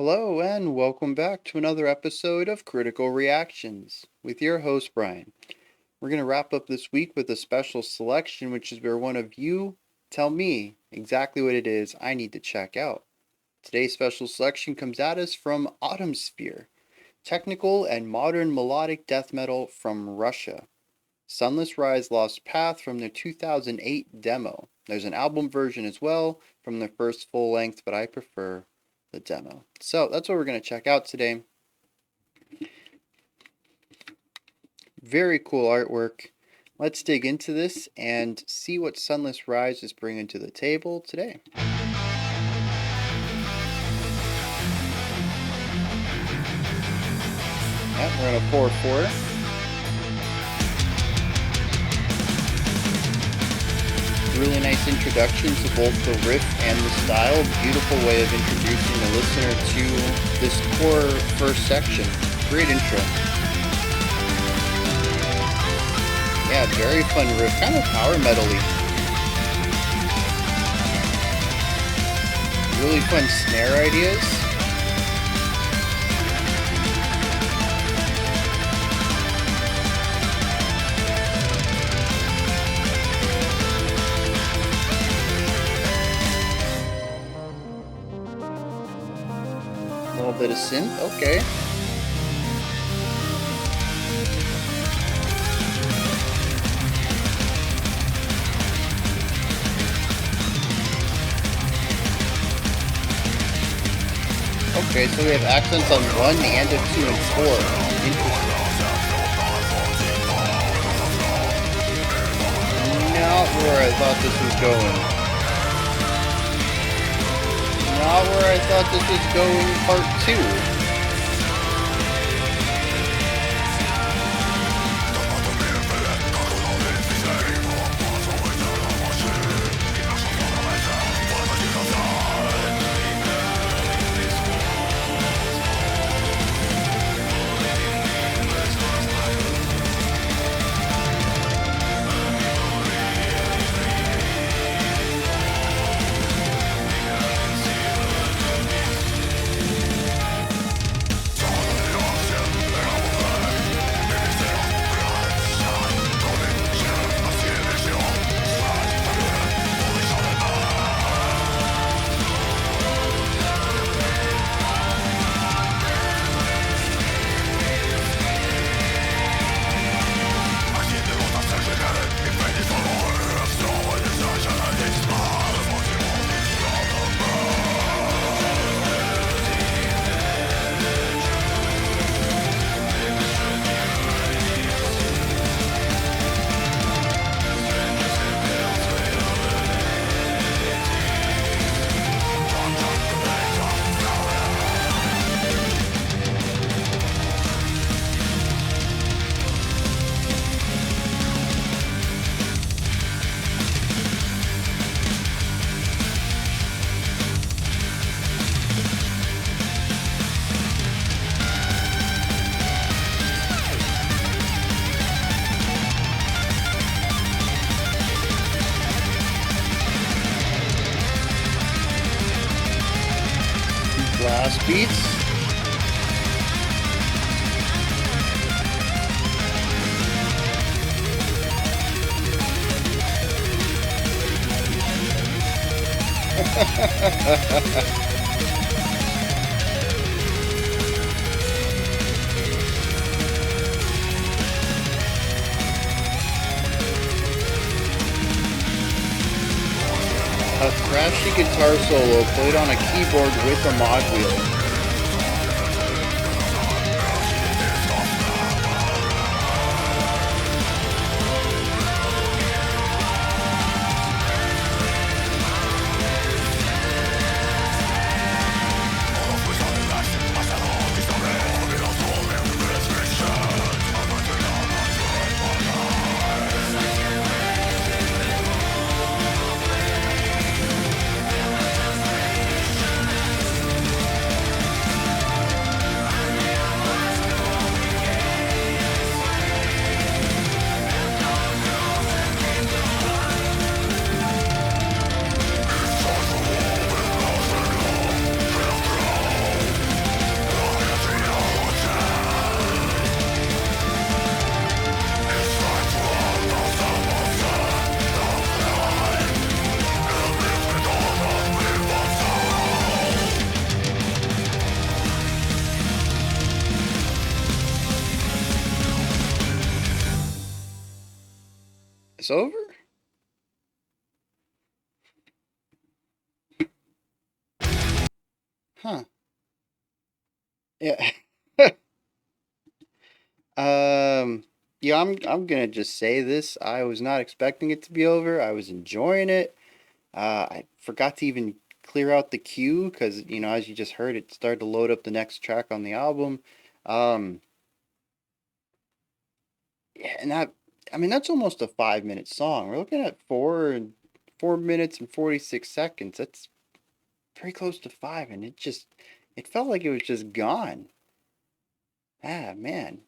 Hello, and welcome back to another episode of Critical Reactions with your host, Bryan. We're going to wrap up this week with a special selection, which is where one of you tell me exactly what it is I need to check out. Today's special selection comes at us from Autumn Sphere, technical and modern melodic death metal from Russia. SunLess Rise Lost Path from their 2008 demo. There's an album version as well from their first full length, but I prefer the demo. So that's what we're going to check out today. Very cool artwork. Let's dig into this and see what SunLess Rise is bringing to the table today. Yep, we're going to 4/4. Really nice introduction to both the riff and the style. Beautiful way of introducing the listener to this core first section. Great intro. Yeah, very fun riff, kind of power metal-y. Really fun snare ideas. A little bit of synth, okay. Okay, so we have accents on 1 and a 2 and 4. Interesting. Not where I thought this was going. Not where I thought this was going, part 2. Blast beats. A thrashy guitar solo played on a keyboard with a mod wheel. over? Huh. Yeah. Um, yeah, I'm gonna just say this. I was not expecting it to be over. I was enjoying it. I forgot to even clear out the queue because, as you just heard, it started to load up the next track on the album. Um, yeah, and I mean, that's almost a 5 minute song. We're looking at 4 minutes and 46 seconds. That's pretty close to five, and it felt like it was just gone. Ah, man.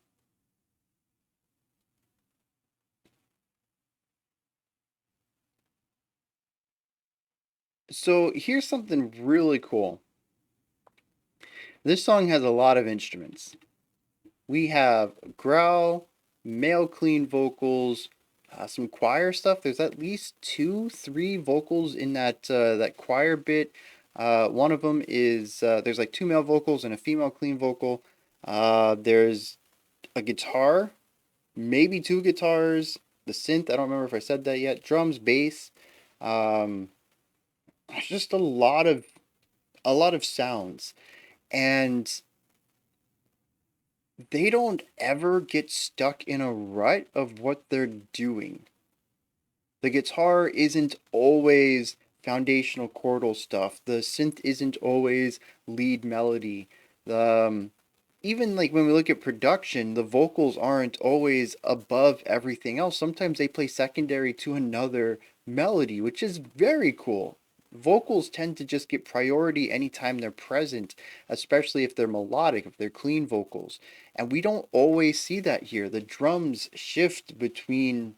So here's something really cool. This song has a lot of instruments. We have growl, male clean vocals, some choir stuff. There's at least two, three vocals in that choir bit. One of them is there's like two male vocals and a female clean vocal. There's a guitar, maybe two guitars, the synth. I don't remember if I said that yet. Drums, bass. Um, just a lot of sounds, and they don't ever get stuck in a rut of what they're doing. The guitar isn't always foundational chordal stuff. The synth isn't always lead melody. The Even like when we look at production, the vocals aren't always above everything else. Sometimes they play secondary to another melody, which is very cool. Vocals tend to just get priority anytime they're present, especially if they're melodic, if they're clean vocals. And we don't always see that here. The drums shift between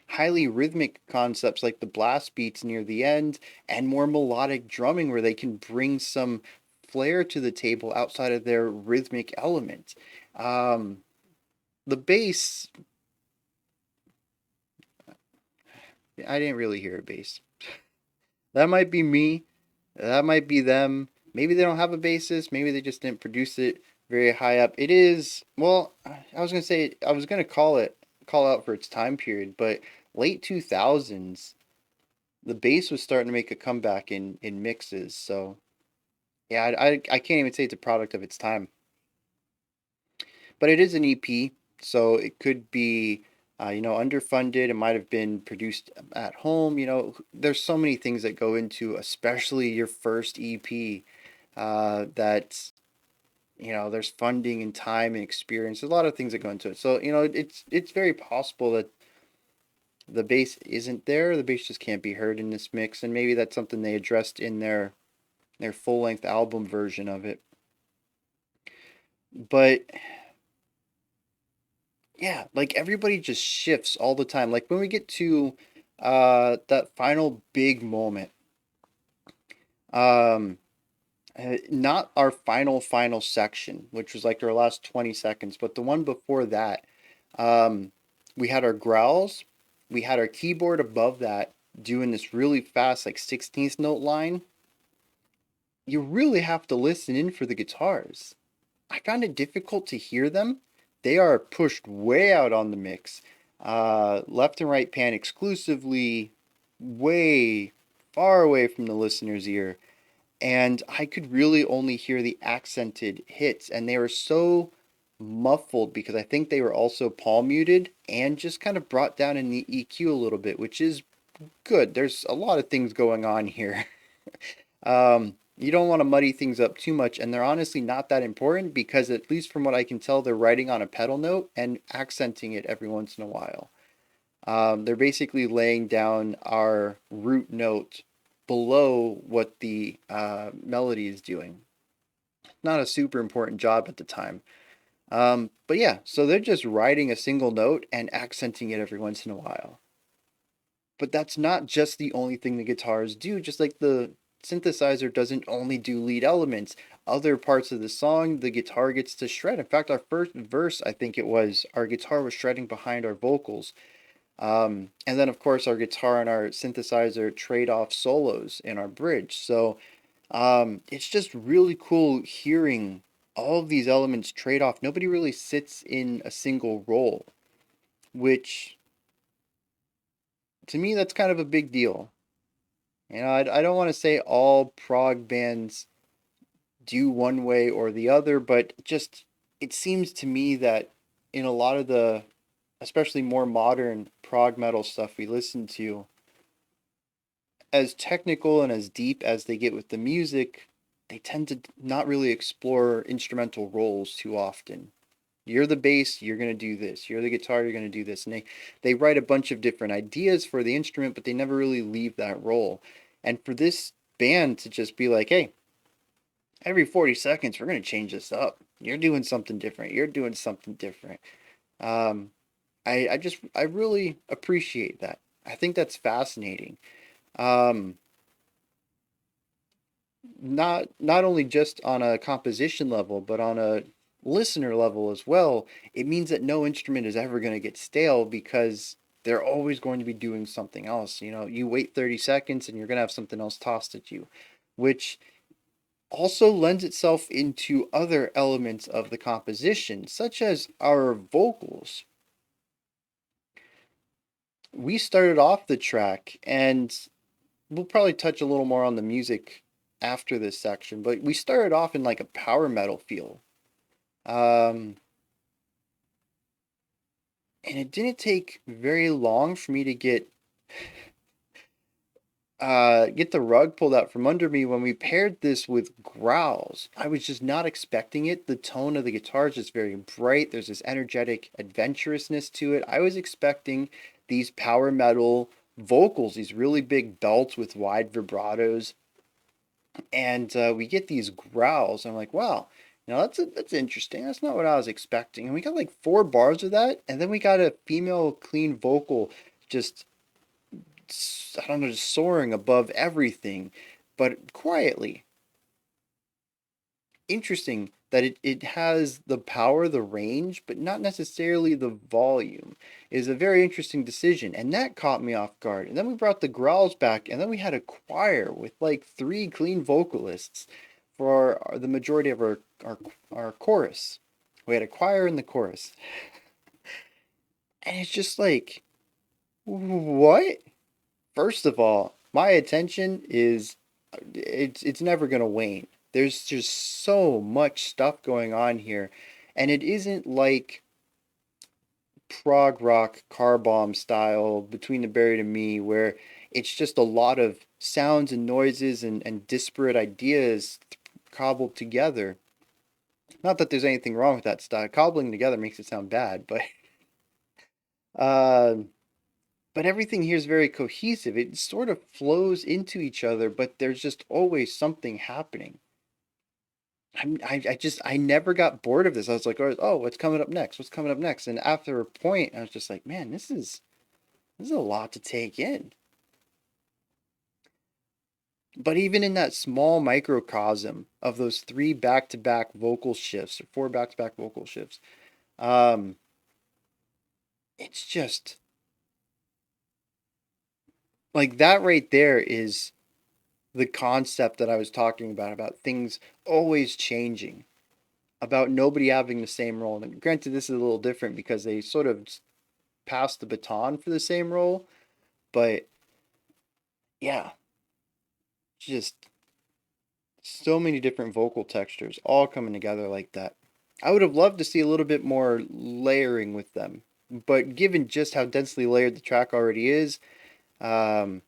highly rhythmic concepts like the blast beats near the end and more melodic drumming where they can bring some flair to the table outside of their rhythmic element. Um, the bass, I didn't really hear a bass. That might be me. That might be them. Maybe they don't have a bassist. Maybe they just didn't produce it very high up. It is, well, I was gonna say I was gonna call out for its time period, but late 2000s, the bass was starting to make a comeback in mixes. So yeah, I can't even say it's a product of its time, but it is an EP, so it could be underfunded. It might have been produced at home. There's so many things that go into, especially your first EP. That there's funding and time and experience. There's a lot of things that go into it. So it's very possible that the bass isn't there. The bass just can't be heard in this mix, and maybe that's something they addressed in their full length album version of it. But yeah, like everybody just shifts all the time. Like when we get to that final big moment, um not our final section, which was like our last 20 seconds, but the one before that, um we had our growls, we had our keyboard above that doing this really fast like 16th note line. You really have to listen in for the guitars. I found it difficult to hear them. They are pushed way out on the mix. Left and right pan exclusively, way far away from the listener's ear. And I could really only hear the accented hits. And they were so muffled because I think they were also palm muted and just kind of brought down in the EQ a little bit, which is good. There's a lot of things going on here. You don't want to muddy things up too much, and they're honestly not that important because, at least from what I can tell, they're writing on a pedal note and accenting it every once in a while. They're basically laying down our root note below what the melody is doing. Not a super important job at the time. But yeah, so they're just writing a single note and accenting it every once in a while. But that's not just the only thing the guitars do, just like the synthesizer doesn't only do lead elements. Other parts of the song, the guitar gets to shred. In fact, our first verse, I think it was, our guitar was shredding behind our vocals. And then, of course, our guitar and our synthesizer trade off solos in our bridge. So it's just really cool hearing all of these elements trade off. Nobody really sits in a single role, which to me, that's kind of a big deal. I don't want to say all prog bands do one way or the other, but just it seems to me that in a lot of the, especially more modern prog metal stuff we listen to, as technical and as deep as they get with the music, they tend to not really explore instrumental roles too often. You're the bass, you're going to do this. You're the guitar, you're going to do this. And they write a bunch of different ideas for the instrument, but they never really leave that role. And for this band to just be like, hey, every 40 seconds, we're going to change this up. You're doing something different. You're doing something different. Um, I really appreciate that. I think that's fascinating. Um, not only just on a composition level, but on a listener level as well. It means that no instrument is ever going to get stale because they're always going to be doing something else. You wait 30 seconds and you're going to have something else tossed at you, which also lends itself into other elements of the composition, such as our vocals. We started off the track, and we'll probably touch a little more on the music after this section, but we started off in like a power metal feel. Um, and it didn't take very long for me to get the rug pulled out from under me when we paired this with growls. I was just not expecting it. The tone of the guitar is just very bright. There's this energetic adventurousness to it. I was expecting these power metal vocals, these really big belts with wide vibratos, and we get these growls. I'm like, wow, that's interesting. That's not what I was expecting. And we got like 4 bars of that, and then we got a female clean vocal just I don't know, just soaring above everything, but quietly. Interesting that it has the power, the range, but not necessarily the volume. Is a very interesting decision, and that caught me off guard. And then we brought the growls back, and then we had a choir with like 3 clean vocalists for the majority of our chorus. We had a choir in the chorus, and it's just like, what? First of all, my attention is it's never going to wane. There's just so much stuff going on here, and it isn't like prog rock car bomb style Between the Buried and Me where it's just a lot of sounds and noises and disparate ideas cobbled together. Not that there's anything wrong with that style. Cobbling together makes it sound bad, uh but everything here is very cohesive. It sort of flows into each other, but there's just always something happening. I never got bored of this. I was like, oh, what's coming up next? What's coming up next? And after a point, I was just like, man, this is a lot to take in. But even in that small microcosm of those 3 back-to-back vocal shifts or 4 back-to-back vocal shifts, um, it's just like that right there is the concept that I was talking about things always changing, about nobody having the same role. And granted, this is a little different because they sort of passed the baton for the same role, but yeah, just so many different vocal textures all coming together like that. I would have loved to see a little bit more layering with them, but given just how densely layered the track already is, um,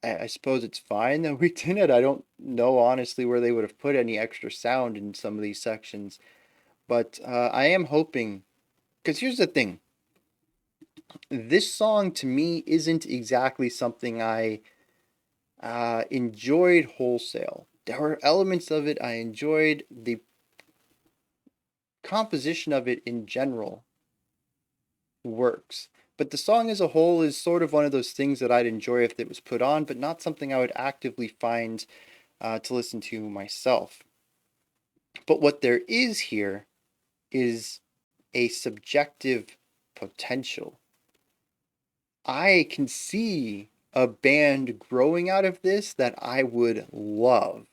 I suppose it's fine that we did it. I don't know honestly where they would have put any extra sound in some of these sections, but I am hoping. Because here's the thing, this song to me isn't exactly something I enjoyed wholesale. There were elements of it I enjoyed. The composition of it in general works. But the song as a whole is sort of one of those things that I'd enjoy if it was put on, but not something I would actively find to listen to myself. But what there is here is a subjective potential. I can see a band growing out of this that I would love.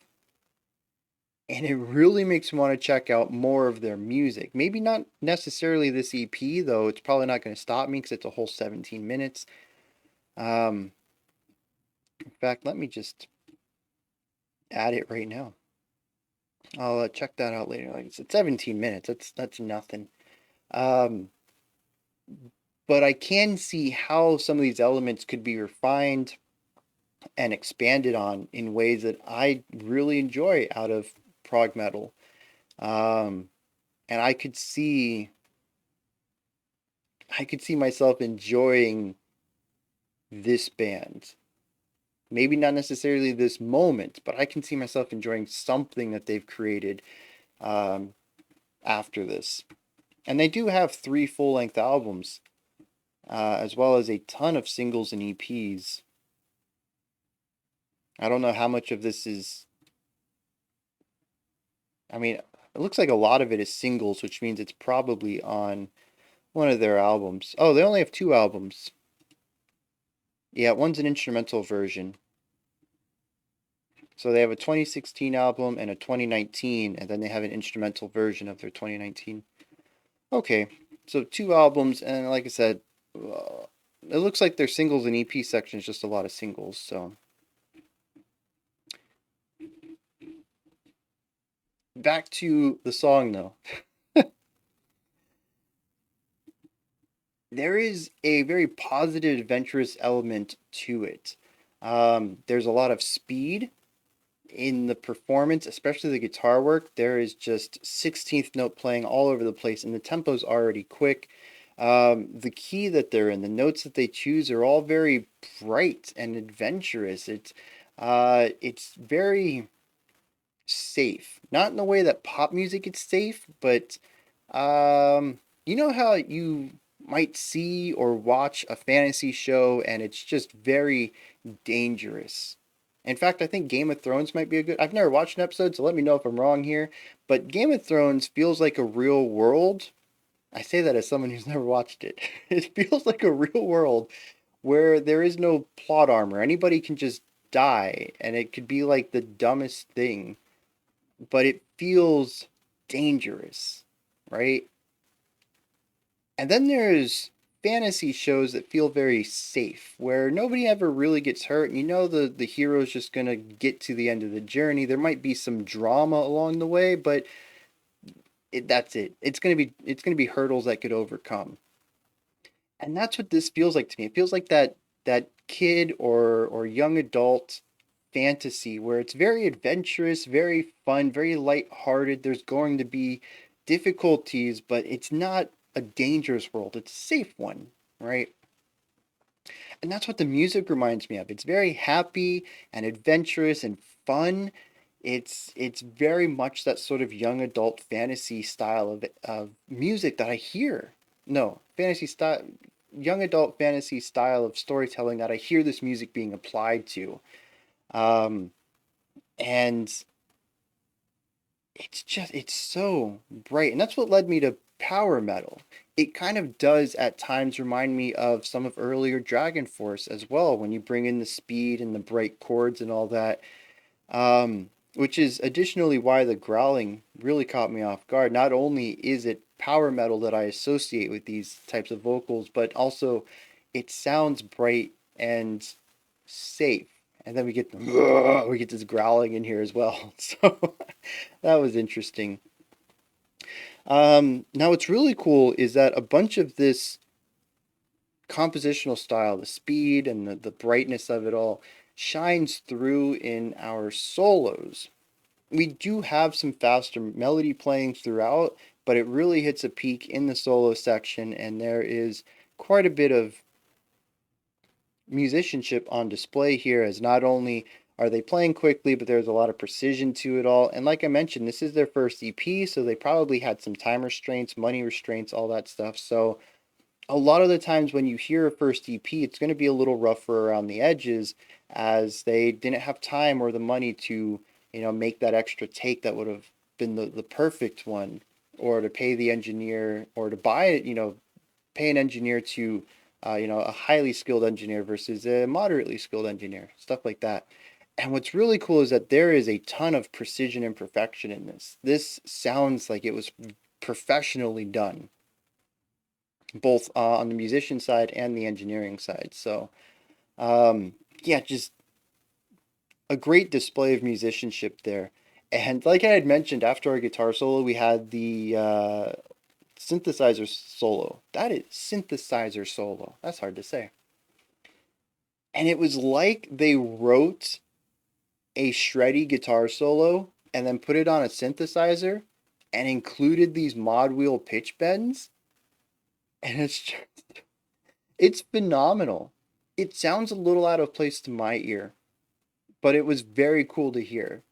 And it really makes me want to check out more of their music. Maybe not necessarily this EP, though it's probably not going to stop me because it's a whole 17 minutes. Um, in fact, let me just add it right now. I'll check that out later. Like it's 17 minutes. That's nothing. Um, but I can see how some of these elements could be refined and expanded on in ways that I really enjoy out of prog metal. Um, and I could see myself enjoying this band. Maybe not necessarily this moment, but I can see myself enjoying something that they've created um, after this. And they do have three full length albums, as well as a ton of singles and EPs. I don't know how much of this is. I mean, it looks like a lot of it is singles, which means it's probably on one of their albums. Oh, they only have two albums. Yeah, one's an instrumental version. So they have a 2016 album and a 2019, and then they have an instrumental version of their 2019. Okay, so two albums, and like I said, it looks like their singles and EP section is just a lot of singles. So back to the song though. There is a very positive, adventurous element to it. There's a lot of speed in the performance, especially the guitar work. There is just 16th note playing all over the place, and the tempo's already quick. The key that they're in, the notes that they choose are all very bright and adventurous. It's very safe, not in the way that pop music is safe, but you know how you might see or watch a fantasy show and it's just very dangerous. In fact, I think Game of Thrones might be a good. I've never watched an episode, so let me know if I'm wrong here. But Game of Thrones feels like a real world. I say that as someone who's never watched it. It feels like a real world where there is no plot armor. Anybody can just die, and it could be like the dumbest thing, but it feels dangerous, right? And then there's fantasy shows that feel very safe, where nobody ever really gets hurt, and you know the hero's just gonna get to the end of the journey. There might be some drama along the way, but that's it. It's gonna be hurdles that could overcome. And that's what this feels like to me. It feels like that kid or young adult fantasy where it's very adventurous, very fun, very light-hearted. There's going to be difficulties, but it's not a dangerous world. It's a safe one, right? And that's what the music reminds me of. It's very happy and adventurous and fun. It's very much that sort of young adult fantasy style of music that I hear. No, fantasy style, young adult fantasy style of storytelling that I hear this music being applied to. Um, and it's so bright. And that's what led me to power metal. It kind of does at times remind me of some of earlier Dragon Force as well, when you bring in the speed and the bright chords and all that. Which is additionally why the growling really caught me off guard. Not only is it power metal that I associate with these types of vocals, but also it sounds bright and safe. And then we get this growling in here as well. So that was interesting. Now what's really cool is that a bunch of this compositional style, the speed and the brightness of it all, shines through in our solos. We do have some faster melody playing throughout, but it really hits a peak in the solo section, and there is quite a bit of musicianship on display here, as not only are they playing quickly, but there's a lot of precision to it all. And like I mentioned, this is their first EP, so they probably had some time restraints, money restraints, all that stuff. So a lot of the times when you hear a first EP, it's going to be a little rougher around the edges, as they didn't have time or the money to, make that extra take that would have been the perfect one, or to pay the engineer, or to buy it, pay an engineer to, a highly skilled engineer versus a moderately skilled engineer, stuff like that. And what's really cool is that there is a ton of precision and perfection in this. This sounds like it was professionally done, both on the musician side and the engineering side. So Um, yeah, just a great display of musicianship there. And like I had mentioned, after our guitar solo, we had the synthesizer solo. That is synthesizer solo. That's hard to say. And it was like they wrote a shreddy guitar solo and then put it on a synthesizer and included these mod wheel pitch bends. And it's phenomenal. It sounds a little out of place to my ear, but it was very cool to hear.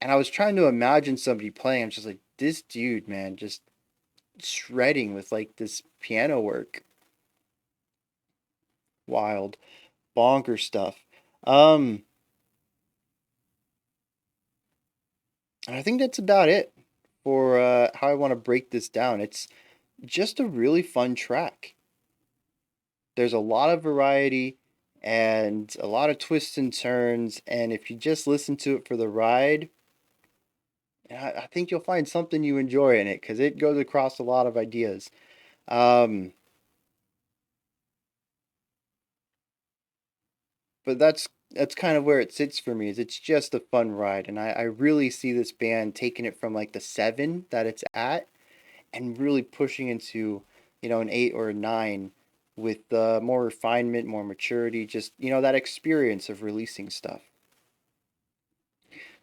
And I was trying to imagine somebody playing. I'm just like, this dude, man, just shredding with like this piano work. Wild, bonker stuff. Um, and I think that's about it for how I want to break this down. It's just a really fun track. There's a lot of variety and a lot of twists and turns. And if you just listen to it for the ride, I think you'll find something you enjoy in it because it goes across a lot of ideas. Um, but that's kind of where it sits for me. Is it's just a fun ride, and I really see this band taking it from like the seven that it's at and really pushing into an eight or a nine with more refinement, more maturity, just that experience of releasing stuff.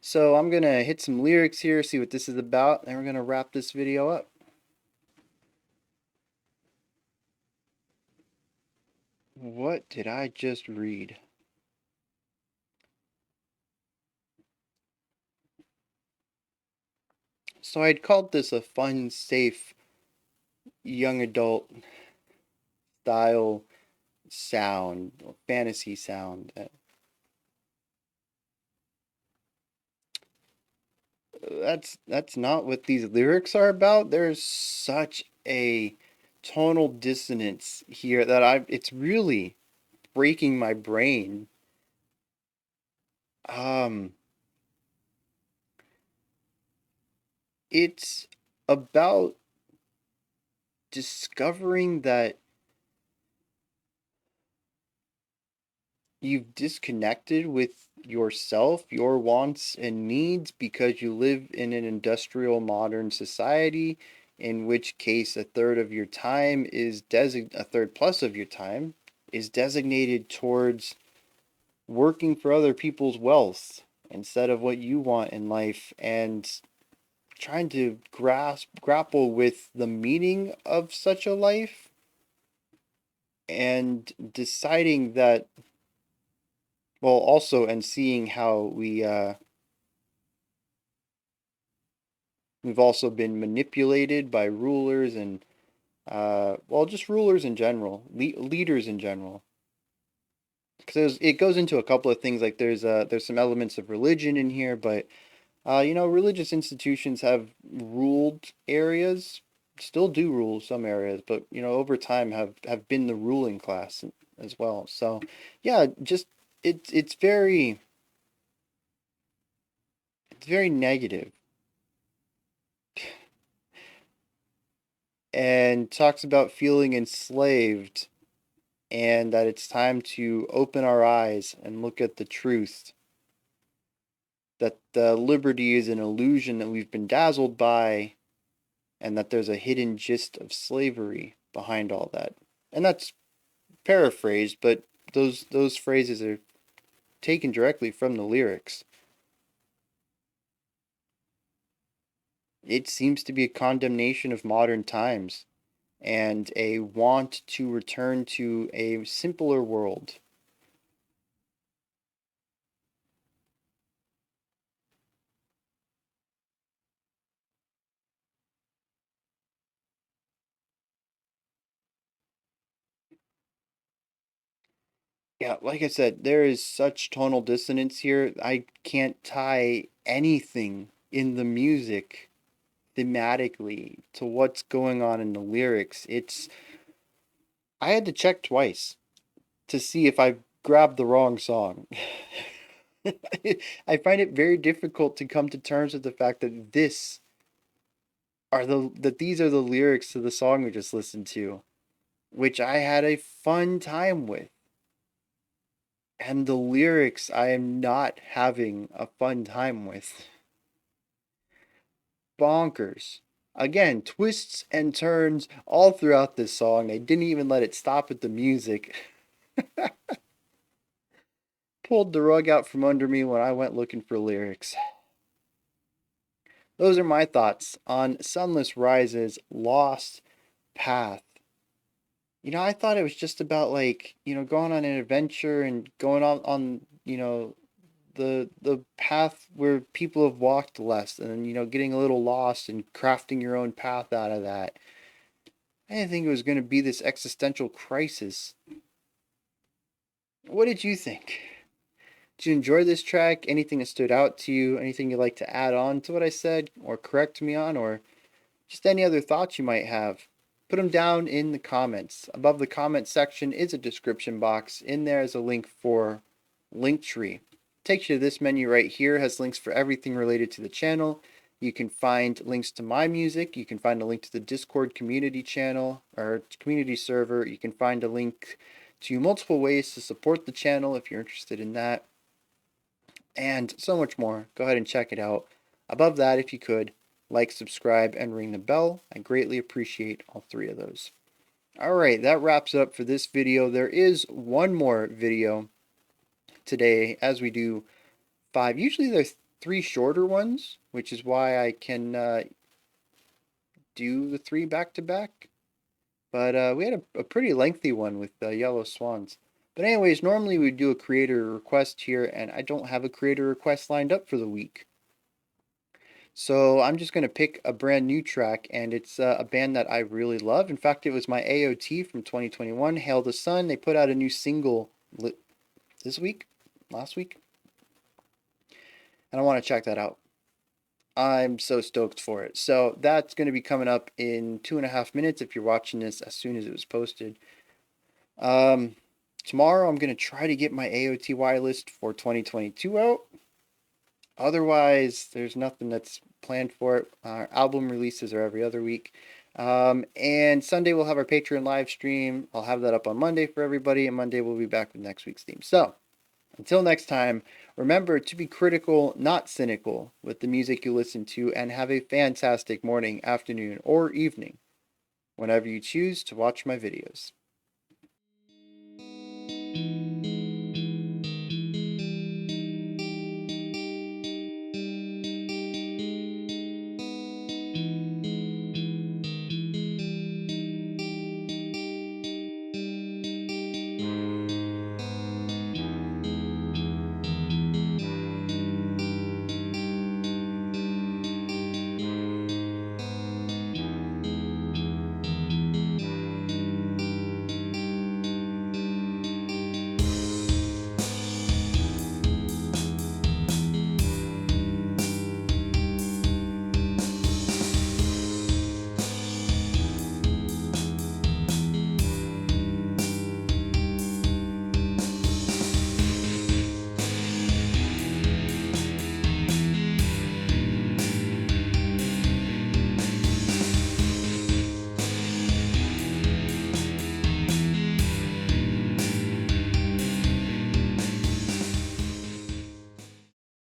So I'm gonna hit some lyrics here, see what this is about, and we're gonna wrap this video up. What did I just read? So I'd called this a fun, safe, young adult style sound, fantasy sound. That's not what these lyrics are about. There's such a tonal dissonance here that it's really breaking my brain. Um, it's about discovering that you've disconnected with yourself, your wants and needs because you live in an industrial modern society, in which case a third plus of your time is designated towards working for other people's wealth instead of what you want in life, and trying to grapple with the meaning of such a life, and deciding that, well, also, and seeing how we've also been manipulated by rulers and well, just rulers in general, leaders in general. Because it goes into a couple of things, like there's some elements of religion in here, but religious institutions have ruled areas, still do rule some areas, but over time have been the ruling class as well. So, yeah, just it's very negative, and talks about feeling enslaved, and that it's time to open our eyes and look at the truth, that liberty is an illusion that we've been dazzled by, and that there's a hidden gist of slavery behind all that. And that's paraphrased, but those phrases are taken directly from the lyrics. It seems to be a condemnation of modern times and a want to return to a simpler world. Yeah, like I said, there is such tonal dissonance here. I can't tie anything in the music thematically to what's going on in the lyrics. I had to check twice to see if I grabbed the wrong song. I find it very difficult to come to terms with the fact that these are the lyrics to the song we just listened to, which I had a fun time with. And the lyrics I am not having a fun time with. Bonkers. Again, twists and turns all throughout this song. They didn't even let it stop at the music. Pulled the rug out from under me when I went looking for lyrics. Those are my thoughts on SunLess Rise's Lost Path. I thought it was just about like, going on an adventure and going on, the path where people have walked less and getting a little lost and crafting your own path out of that. I didn't think it was going to be this existential crisis. What did you think? Did you enjoy this track? Anything that stood out to you? Anything you'd like to add on to what I said or correct me on, or just any other thoughts you might have? Put them down in the comments. Above the comment section is a description box. In there is a link for Linktree. Takes you to this menu right here. Has links for everything related to the channel. You can find links to my music. You can find a link to the Discord community channel or community server. You can find a link to multiple ways to support the channel if you're interested in that, and so much more. Go ahead and check it out. Above that, if you could, like, subscribe, and ring the bell. I greatly appreciate all three of those. Alright, that wraps it up for this video. There is one more video today, as we do 5. Usually there's 3 shorter ones, which is why I can do the 3 back-to-back. But we had a pretty lengthy one with Yellow Swans. But anyways, normally we do a creator request here, and I don't have a creator request lined up for the week. So I'm just going to pick a brand new track, and it's a band that I really love. In fact, it was my AOT from 2021, Hail the Sun. They put out a new single last week, and I want to check that out. I'm so stoked for it. So that's going to be coming up in 2.5 minutes if you're watching this as soon as it was posted. Tomorrow I'm going to try to get my AOTY list for 2022 out. Otherwise, there's nothing that's planned for it. Our album releases are every other week. And Sunday we'll have our Patreon live stream. I'll have that up on Monday for everybody, and Monday we'll be back with next week's theme. So, until next time, remember to be critical, not cynical, with the music you listen to, and have a fantastic morning, afternoon, or evening, whenever you choose to watch my videos.